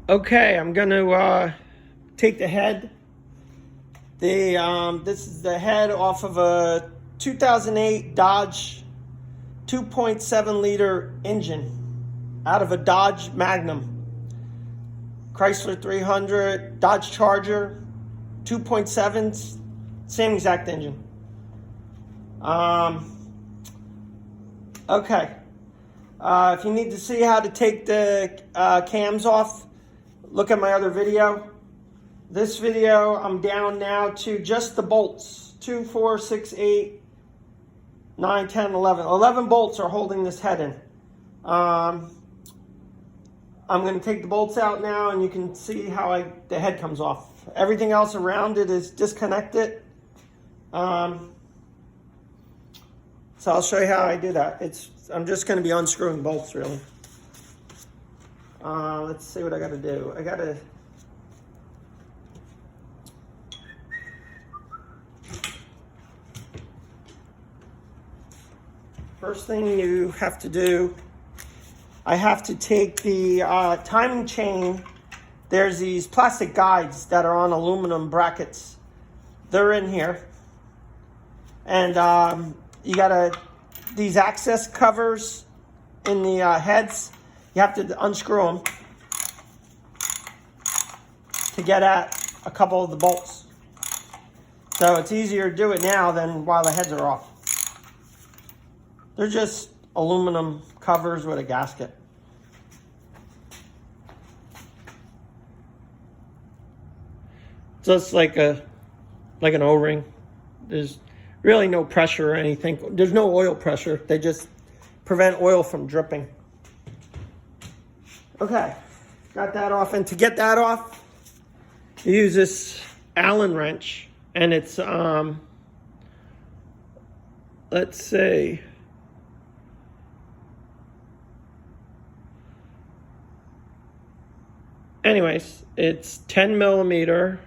Okay, I'm going to take the head. This is the head off of a 2008 Dodge 2.7 liter engine out of a Dodge Magnum. Chrysler 300, Dodge Charger, 2.7, same exact engine. Okay. If you need to see how to take the cams off, look at my other video. This video, I'm down now to just the bolts. 2, 4, 6, 8, 9, 10, 11. 11 bolts are holding this head in. I'm going to take the bolts out now, and you can see how the head comes off. Everything else around it is disconnected. So I'll show you how I do that. I'm just going to be unscrewing bolts, really. Let's see what I got to do. First thing you have to do, I have to take the timing chain. There's these plastic guides that are on aluminum brackets. They're in here. And you got these access covers in the heads. You have to unscrew them to get at a couple of the bolts. So it's easier to do it now than while the heads are off. They're just aluminum covers with a gasket. Just like an O-ring. There's really no pressure or anything. There's no oil pressure. They just prevent oil from dripping. Okay, got that off. And to get that off, you use this Allen wrench. And it's, let's say, anyways, it's 10 millimeter.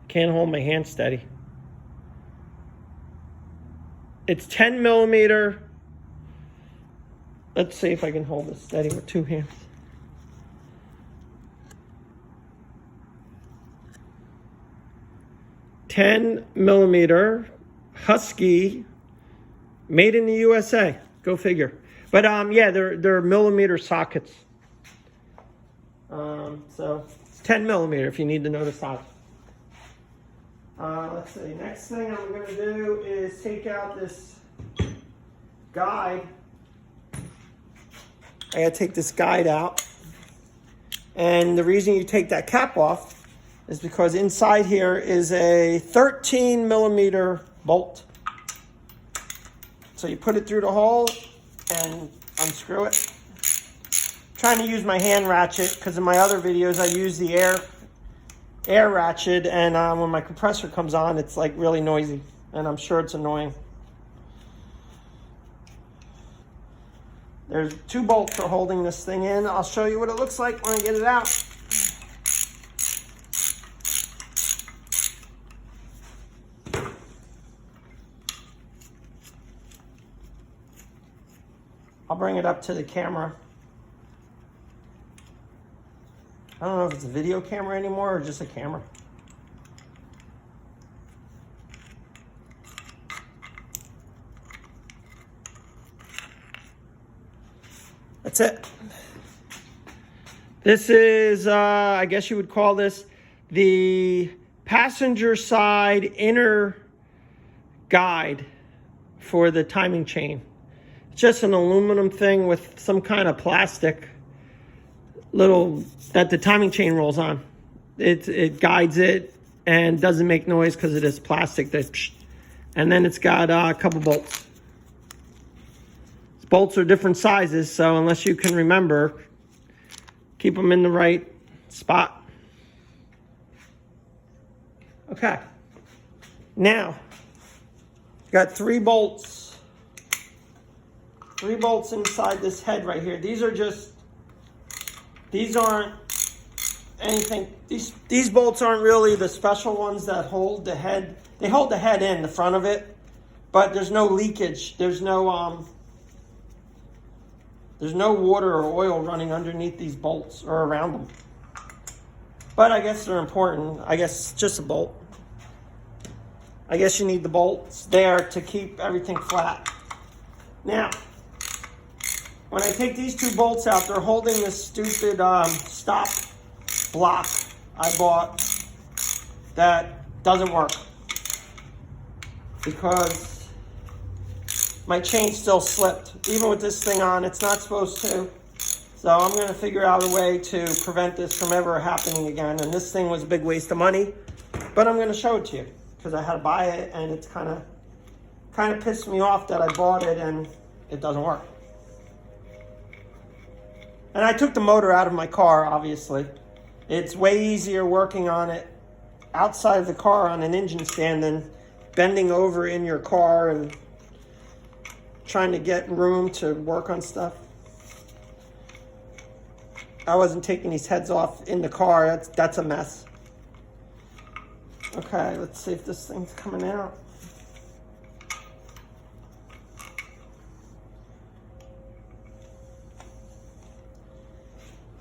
Can't hold my hand steady. It's 10 millimeter. Let's see if I can hold this steady with two hands. $10 millimeter Husky, made in the USA. Go figure. But yeah, they're millimeter sockets. So it's 10 millimeter if you need to know the size. Let's see. Next thing I'm going to do is take out this guide. I got to take this guide out. And the reason you take that cap off is because inside here is a 13 millimeter bolt. So you put it through the hole and unscrew it. I'm trying to use my hand ratchet because in my other videos I use the air ratchet, and when my compressor comes on, it's like really noisy, and I'm sure it's annoying. There's 2 bolts for holding this thing in. I'll show you what it looks like when I get it out. I'll bring it up to the camera. I don't know if it's a video camera anymore or just a camera. That's it. This is, I guess you would call this the passenger side inner guide for the timing chain. It's just an aluminum thing with some kind of plastic little that the timing chain rolls on. It guides it and doesn't make noise because it is plastic. And then it's got a couple bolts. Bolts are different sizes, so unless you can remember, keep them in the right spot. Okay. Now, got 3 bolts. 3 bolts inside this head right here. These aren't anything. These bolts aren't really the special ones that hold the head. They hold the head in the front of it, but there's no leakage. There's no There's no water or oil running underneath these bolts or around them. But I guess they're important. I guess it's just a bolt. I guess you need the bolts there to keep everything flat. Now, when I take these two bolts out, they're holding this stupid stop block I bought that doesn't work because my chain still slipped. Even with this thing on, it's not supposed to. So I'm going to figure out a way to prevent this from ever happening again. And this thing was a big waste of money, but I'm going to show it to you because I had to buy it, and it's kind of pissed me off that I bought it and it doesn't work. And I took the motor out of my car, obviously. It's way easier working on it outside of the car on an engine stand than bending over in your car and trying to get room to work on stuff. I wasn't taking these heads off in the car. That's a mess. Okay, let's see if this thing's coming out.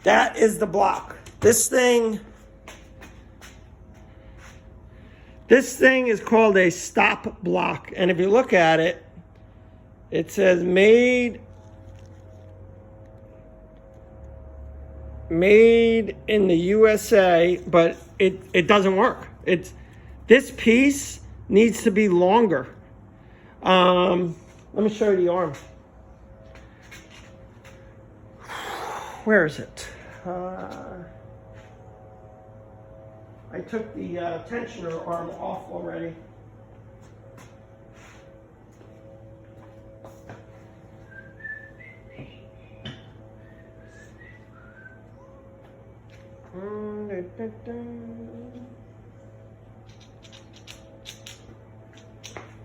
That is the block. This thing is called a stop block. And if you look at it, it says made in the USA, but it doesn't work. This piece needs to be longer. Let me show you the arm. Where is it? I took the tensioner arm off already.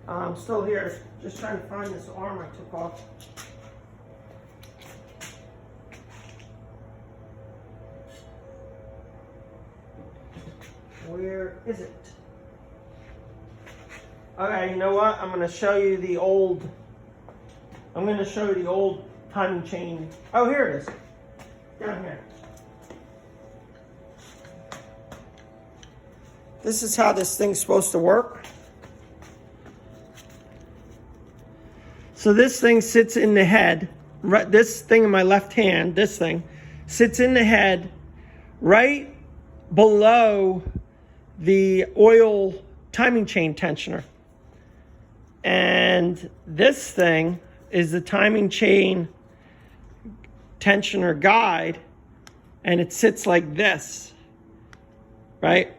I'm still here, just trying to find this arm I took off. Where is it? Okay, you know what? I'm going to show you the old timing chain. Oh, here it is. Down here. This is how this thing's supposed to work. So this thing sits in the head. Right, this thing in my left hand, this thing, sits in the head right below the oil timing chain tensioner. And this thing is the timing chain tensioner guide, and it sits like this, right?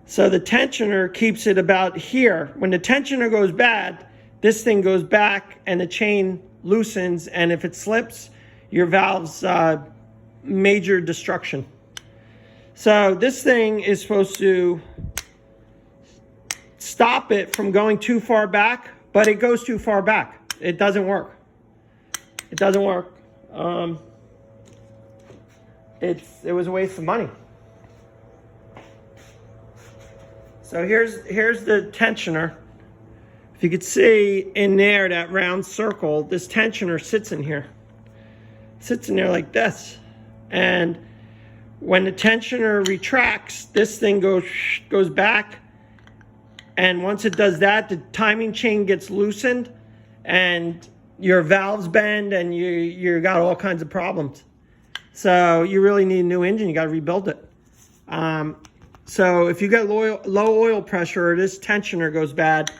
So the tensioner keeps it about here. When the tensioner goes bad, this thing goes back and the chain loosens, and if it slips, your valve's major destruction. So this thing is supposed to stop it from going too far back, but it goes too far back. It doesn't work. It doesn't work. It was a waste of money. So here's the tensioner. If you could see in there, that round circle, this tensioner sits in here. Sits in there like this. And when the tensioner retracts, this thing goes back. And once it does that, the timing chain gets loosened and your valves bend and you got all kinds of problems. So you really need a new engine. You got to rebuild it. So if you get low oil pressure or this tensioner goes bad,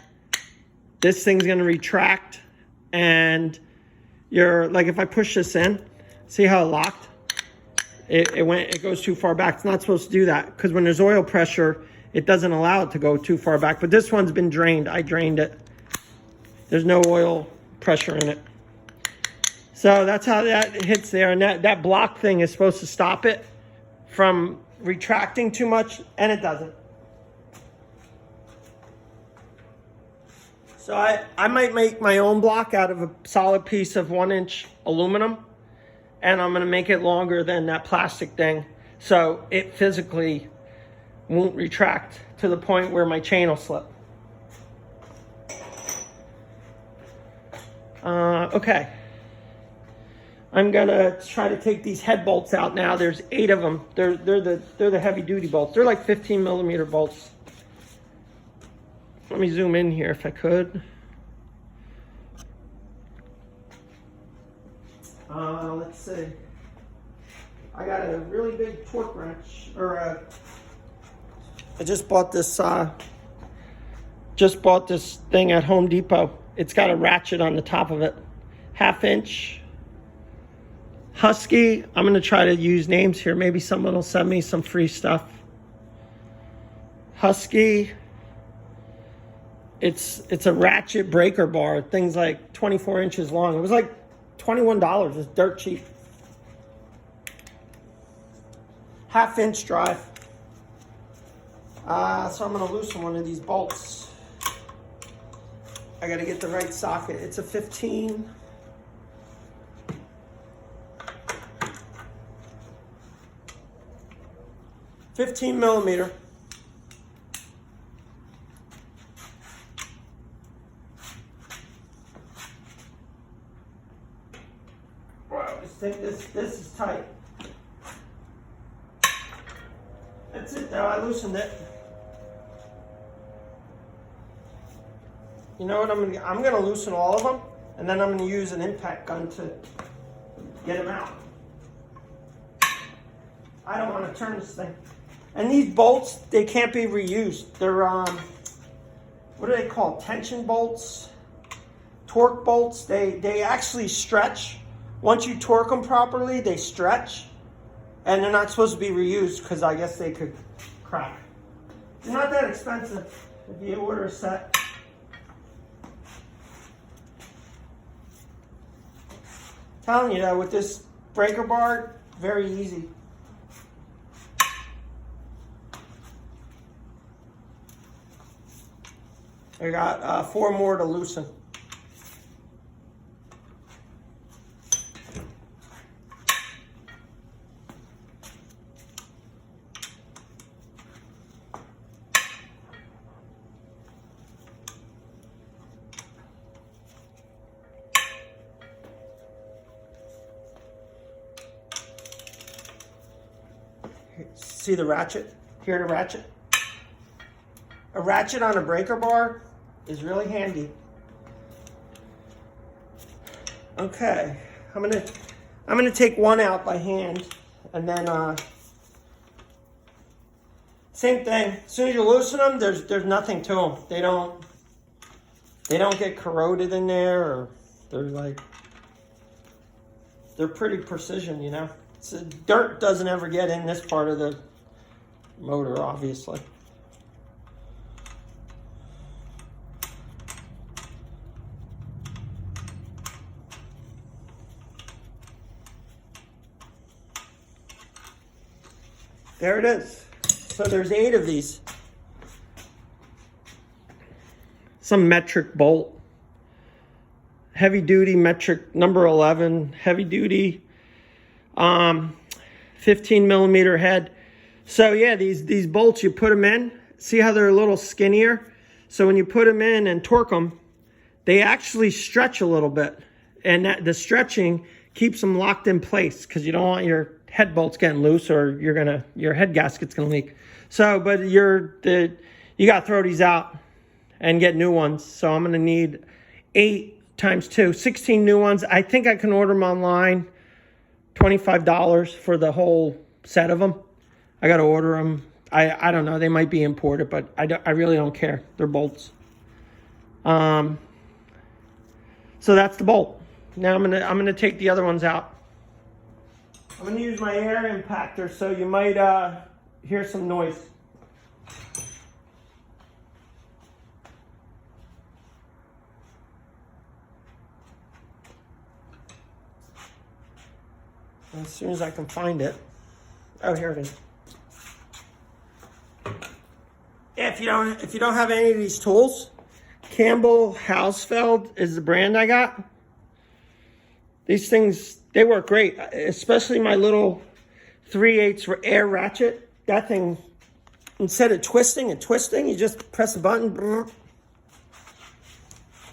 this thing's going to retract, and like if I push this in, see how it locked? It goes too far back. It's not supposed to do that because when there's oil pressure, it doesn't allow it to go too far back. But this one's been drained. I drained it. There's no oil pressure in it. So that's how that hits there. And that block thing is supposed to stop it from retracting too much, and it doesn't. So I might make my own block out of a solid piece of 1-inch aluminum, and I'm going to make it longer than that plastic thing so it physically won't retract to the point where my chain will slip. Okay. I'm gonna try to take these head bolts out now. There's 8 of them. They're the heavy duty bolts. They're like 15 millimeter bolts. Let me zoom in here if I could. Let's see. I got a really big torque wrench, or I just bought this thing at Home Depot. It's got a ratchet on the top of it, 1/2 inch. Husky. I'm gonna try to use names here. Maybe someone will send me some free stuff. Husky. It's a ratchet breaker bar. Thing's like 24 inches long. It was like $21. It's dirt cheap. 1/2 inch drive. So I'm gonna loosen one of these bolts. I gotta get the right socket. It's a 15. $15 millimeter. Wow, this is tight. That's it though, I loosened it. You know what I'm gonna loosen all of them, and then I'm gonna use an impact gun to get them out. I don't want to turn this thing. And these bolts, they can't be reused. They're what are they called? Tension bolts, torque bolts. They actually stretch. Once you torque them properly, they stretch, and they're not supposed to be reused because I guess they could crack. They're not that expensive if you order a set. Telling you though, with this breaker bar, very easy. I got 4 more to loosen. See the ratchet? Hear the ratchet? A ratchet on a breaker bar is really handy. Okay, I'm gonna take one out by hand, and then same thing. As soon as you loosen them, there's nothing to them. They don't get corroded in there, or they're pretty precision, you know. Dirt doesn't ever get in this part of the motor, obviously. There it is. So there's 8 of these. Some metric bolt. Heavy duty metric number 11. Heavy duty 15 millimeter head. So yeah, these bolts, you put them in. See how they're a little skinnier? So when you put them in and torque them, they actually stretch a little bit. And the stretching keeps them locked in place because you don't want your head bolts getting loose, or your head gasket's gonna leak. So, but you gotta throw these out and get new ones. So I'm gonna need 8 times 2, 16 new ones. I think I can order them online, $25 for the whole set of them. I gotta order them. I don't know, they might be imported, but I really don't care. They're bolts. So that's the bolt. Now I'm gonna take the other ones out. I'm going to use my air impactor, so you might hear some noise. As soon as I can find it. Oh, here it is. Yeah, if you don't have any of these tools, Campbell Hausfeld is the brand I got. These things, they work great, especially my little 3/8 air ratchet. That thing, instead of twisting, you just press a button.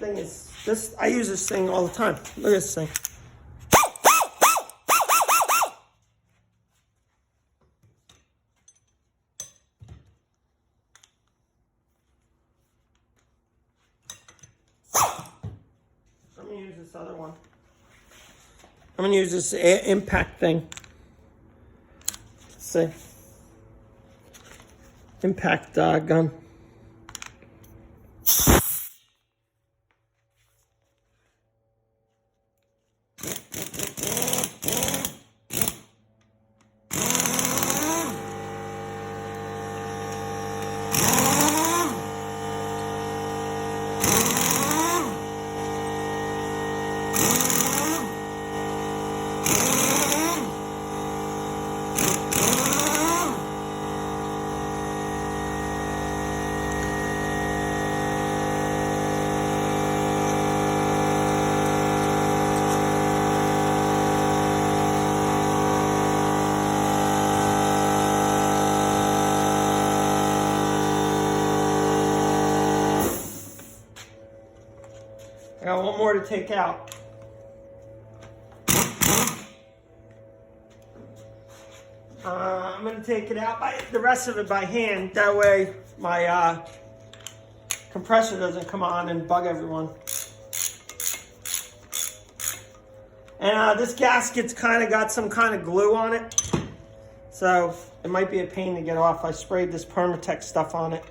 I use this thing all the time. Look at this thing. one. I'm going to use this impact thing. Let's see. Impact gun. I got one more to take out. I'm going to take it out, the rest of it by hand. That way my compressor doesn't come on and bug everyone. And this gasket's kind of got some kind of glue on it. So it might be a pain to get off. I sprayed this Permatex stuff on it.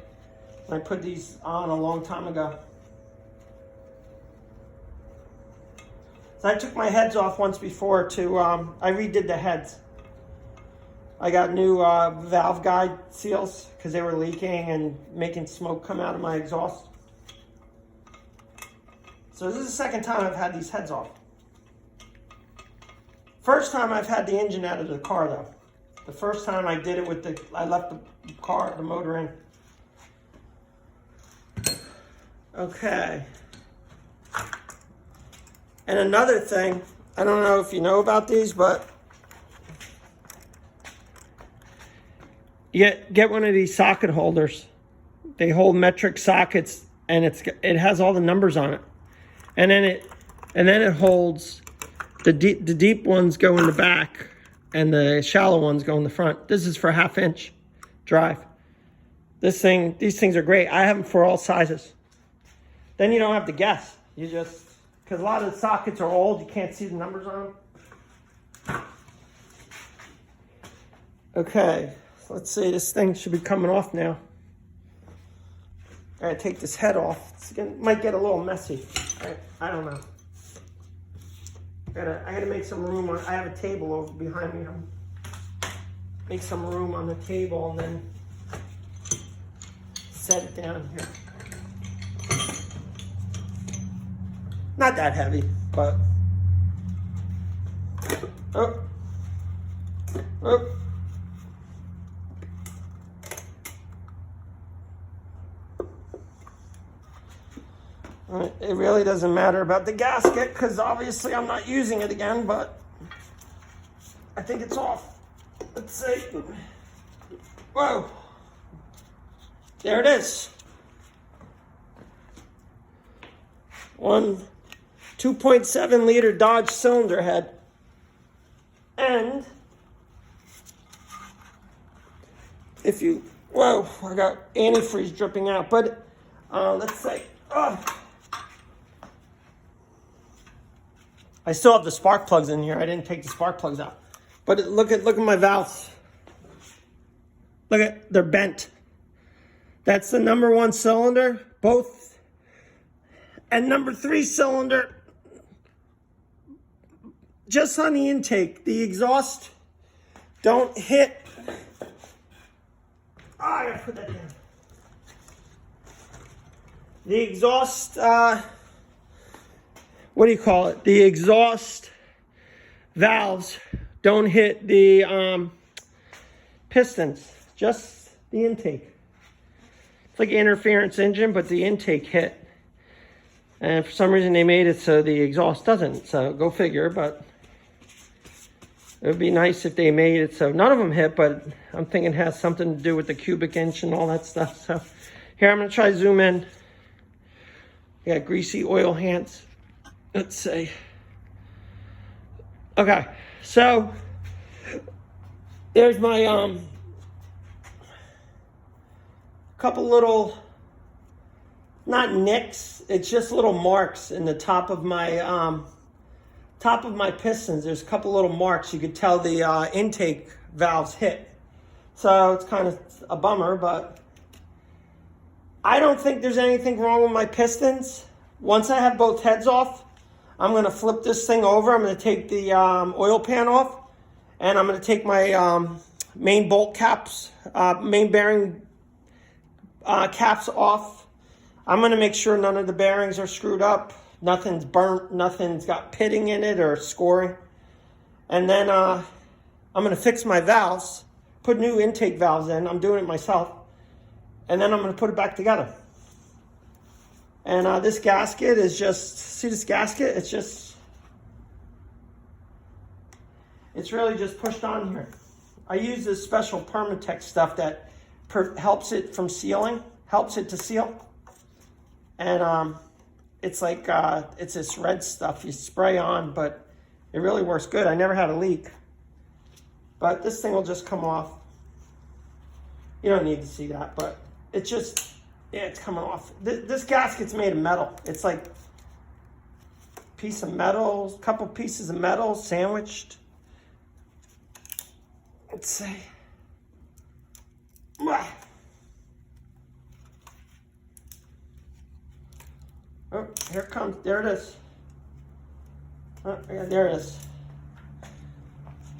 And I put these on a long time ago. So I took my heads off once before to, I redid the heads. I got new valve guide seals because they were leaking and making smoke come out of my exhaust. So this is the second time I've had these heads off. First time I've had the engine out of the car though. The first time I did it I left the motor in. Okay. And another thing, I don't know if you know about these, but you get one of these socket holders. They hold metric sockets, and it has all the numbers on it. And then it holds the deep ones go in the back, and the shallow ones go in the front. This is for 1/2 inch drive. These things are great. I have them for all sizes. Then you don't have to guess. You just, because a lot of the sockets are old, you can't see the numbers on them. Okay, so let's see, this thing should be coming off now. I gotta take this head off. Might get a little messy. I don't know. I gotta make some room I have a table over behind me. Make some room on the table and then set it down here. Not that heavy, but oh. It really doesn't matter about the gasket because obviously I'm not using it again, but I think it's off. Let's see. Whoa. There it is. 2.7 liter Dodge cylinder head. And if you, whoa, I got antifreeze dripping out, but let's say, I still have the spark plugs in here. I didn't take the spark plugs out. But look at my valves. Look at, they're bent. That's the number 1 cylinder, both. And number 3 cylinder, just on the intake. The exhaust don't hit. I gotta put that down. The exhaust, what do you call it? The exhaust valves don't hit the pistons, just the intake. It's like an interference engine, but the intake hit. And for some reason they made it so the exhaust doesn't. So go figure, but it would be nice if they made it so none of them hit, but I'm thinking it has something to do with the cubic inch and all that stuff. So here, I'm gonna try to zoom in. I got greasy oil hands. Let's see. Okay, so there's my couple little, not nicks, it's just little marks in the top of my top of my pistons, there's a couple little marks. You could tell the intake valves hit. So it's kind of a bummer, but I don't think there's anything wrong with my pistons. Once I have both heads off, I'm going to flip this thing over. I'm going to take the oil pan off, and I'm going to take my main bolt caps, main bearing caps off. I'm going to make sure none of the bearings are screwed up. Nothing's burnt, nothing's got pitting in it or scoring. And then I'm going to fix my valves, put new intake valves in. I'm doing it myself. And then I'm going to put it back together. And this gasket is just, see this gasket? It's really just pushed on here. I use this special Permatex stuff that helps it from sealing, helps it to seal. And it's like, it's this red stuff you spray on, but it really works good. I never had a leak. But this thing will just come off. You don't need to see that, but it's just, yeah, it's coming off. This gasket's made of metal. It's like a piece of metal, a couple pieces of metal sandwiched. Let's see. Oh, here it comes. There it is. Oh, yeah, there it is.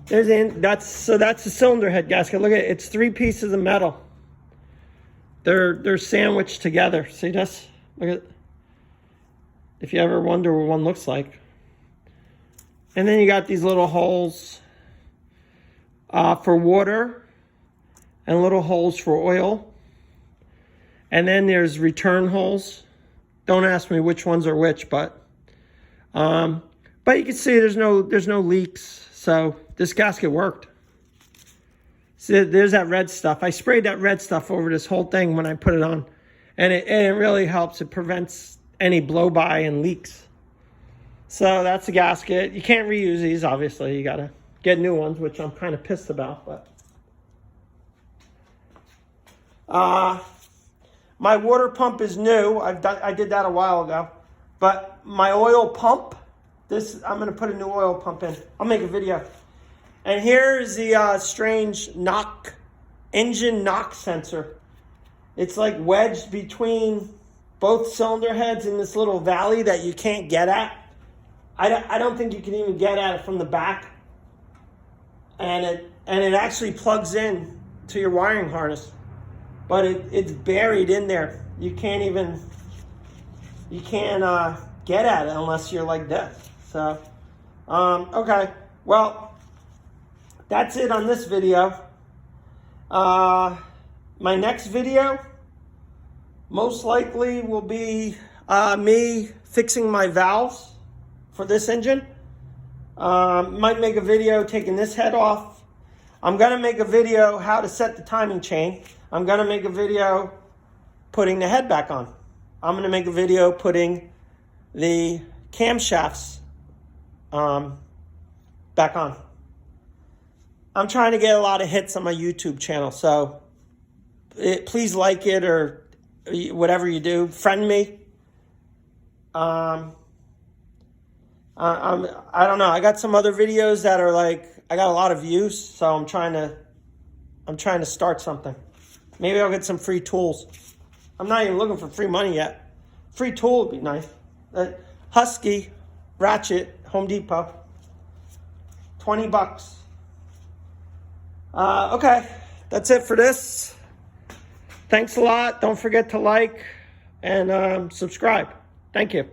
That's the cylinder head gasket. Look at it. It's 3 pieces of metal. They're sandwiched together. See this? Look at it. If you ever wonder what one looks like. And then you got these little holes for water and little holes for oil. And then there's return holes. Don't ask me which ones are which, but you can see there's no leaks. So this gasket worked. See, there's that red stuff. I sprayed that red stuff over this whole thing when I put it on. And it really helps. It prevents any blow-by and leaks. So that's the gasket. You can't reuse these, obviously. You got to get new ones, which I'm kind of pissed about. But my water pump is new. I did that a while ago. But my oil pump, I'm going to put a new oil pump in. I'll make a video. And here's the strange engine knock sensor. It's like wedged between both cylinder heads in this little valley that you can't get at. I don't think you can even get at it from the back. And it actually plugs in to your wiring harness. But it's buried in there. You can't get at it unless you're like this. So, okay. Well, that's it on this video. My next video most likely will be me fixing my valves for this engine. Might make a video taking this head off. I'm going to make a video how to set the timing chain. I'm going to make a video putting the head back on. I'm going to make a video putting the camshafts back on. I'm trying to get a lot of hits on my YouTube channel, so please like it or whatever you do. Friend me. I don't know. I got some other videos that are like, I got a lot of views, so I'm trying to start something. Maybe I'll get some free tools. I'm not even looking for free money yet. Free tool would be nice. Husky ratchet, Home Depot. $20. Okay, that's it for this. Thanks a lot. Don't forget to like and subscribe. Thank you.